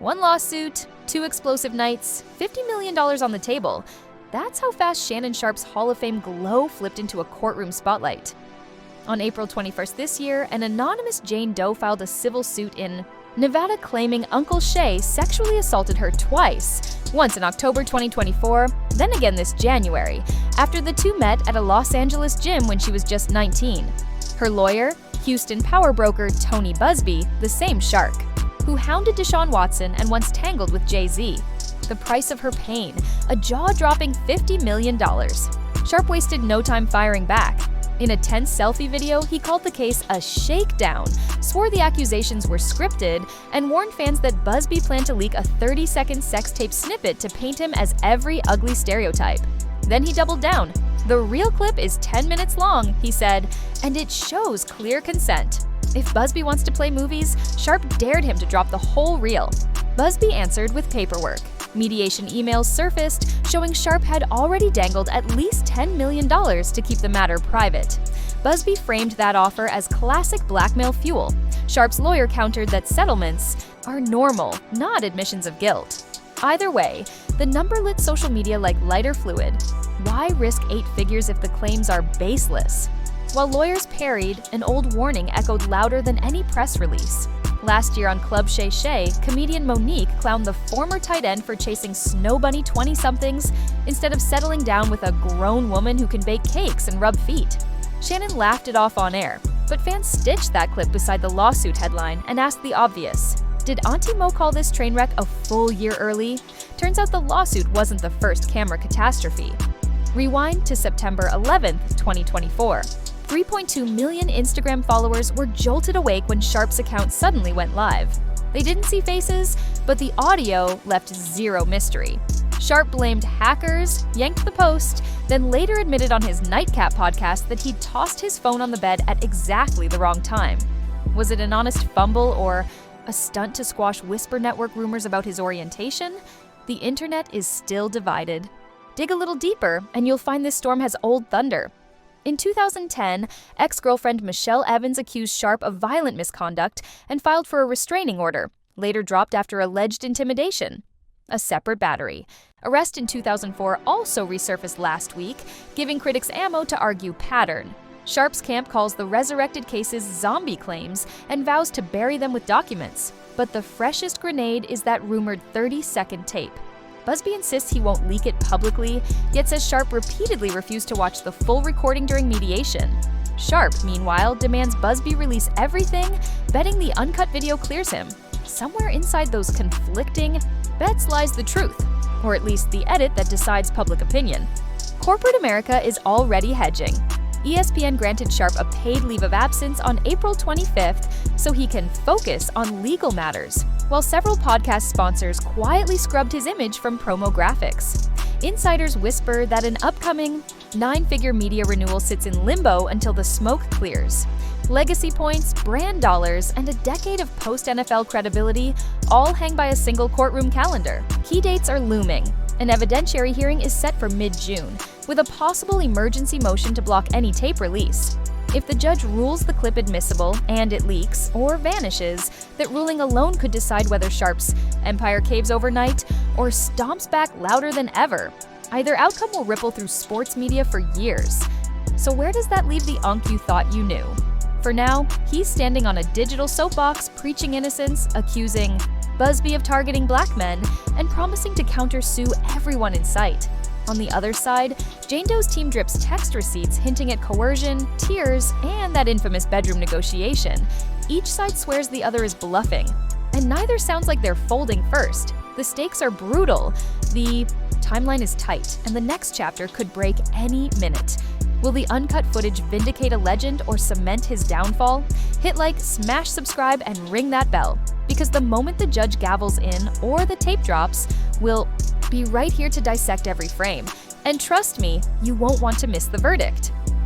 One lawsuit, 2 explosive nights, $50 million on the table. That's how fast Shannon Sharpe's Hall of Fame glow flipped into a courtroom spotlight. On April 21st this year, an anonymous Jane Doe filed a civil suit in Nevada claiming Uncle Shay sexually assaulted her twice, once in October 2024, then again this January, after the two met at a Los Angeles gym when she was just 19. Her lawyer, Houston power broker Tony Buzbee, the same shark, who hounded Deshaun Watson and once tangled with Jay-Z. The price of her pain, a jaw-dropping $50 million. Sharpe wasted no time firing back. In a tense selfie video, he called the case a shakedown, swore the accusations were scripted, and warned fans that Buzbee planned to leak a 30-second sex tape snippet to paint him as every ugly stereotype. Then he doubled down. The real clip is 10 minutes long, he said, and it shows clear consent. If Buzbee wants to play movies, Sharpe dared him to drop the whole reel. Buzbee answered with paperwork. Mediation emails surfaced showing Sharpe had already dangled at least $10 million to keep the matter private. Buzbee framed that offer as classic blackmail fuel. Sharpe's lawyer countered that settlements are normal, not admissions of guilt. Either way, the number lit social media like lighter fluid. Why risk 8 figures if the claims are baseless? While lawyers parried, an old warning echoed louder than any press release. Last year on Club Shay Shay, comedian Monique clowned the former tight end for chasing snow bunny 20-somethings instead of settling down with a grown woman who can bake cakes and rub feet. Shannon laughed it off on air, but fans stitched that clip beside the lawsuit headline and asked the obvious. Did Auntie Mo call this train wreck a full year early? Turns out the lawsuit wasn't the first camera catastrophe. Rewind to September 11th, 2024. 3.2 million Instagram followers were jolted awake when Sharpe's account suddenly went live. They didn't see faces, but the audio left zero mystery. Sharpe blamed hackers, yanked the post, then later admitted on his Nightcap podcast that he'd tossed his phone on the bed at exactly the wrong time. Was it an honest fumble or a stunt to squash Whisper Network rumors about his orientation? The internet is still divided. Dig a little deeper, and you'll find this storm has old thunder. In 2010, ex-girlfriend Michelle Evans accused Sharpe of violent misconduct and filed for a restraining order, later dropped after alleged intimidation. A separate battery. Arrest in 2004 also resurfaced last week, giving critics ammo to argue pattern. Sharpe's camp calls the resurrected cases zombie claims and vows to bury them with documents. But the freshest grenade is that rumored 30-second tape. Buzbee insists he won't leak it publicly, yet says Sharpe repeatedly refused to watch the full recording during mediation. Sharpe, meanwhile, demands Buzbee release everything, betting the uncut video clears him. Somewhere inside those conflicting bets lies the truth, or at least the edit that decides public opinion. Corporate America is already hedging. ESPN granted Sharpe a paid leave of absence on April 25th so he can focus on legal matters, while several podcast sponsors quietly scrubbed his image from promo graphics. Insiders whisper that an upcoming 9-figure media renewal sits in limbo until the smoke clears. Legacy points, brand dollars, and a decade of post-NFL credibility all hang by a single courtroom calendar. Key dates are looming. An evidentiary hearing is set for mid-June, with a possible emergency motion to block any tape release. If the judge rules the clip admissible and it leaks or vanishes, that ruling alone could decide whether Sharpe's empire caves overnight or stomps back louder than ever. Either outcome will ripple through sports media for years. So where does that leave the Unc you thought you knew? For now, he's standing on a digital soapbox preaching innocence, accusing Buzbee of targeting black men, and promising to countersue everyone in sight. On the other side, Jane Doe's team drips text receipts hinting at coercion, tears, and that infamous bedroom negotiation. Each side swears the other is bluffing, and neither sounds like they're folding first. The stakes are brutal. The timeline is tight, and the next chapter could break any minute. Will the uncut footage vindicate a legend or cement his downfall? Hit like, smash subscribe, and ring that bell, because the moment the judge gavels in or the tape drops, we'll be right here to dissect every frame. And trust me, you won't want to miss the verdict.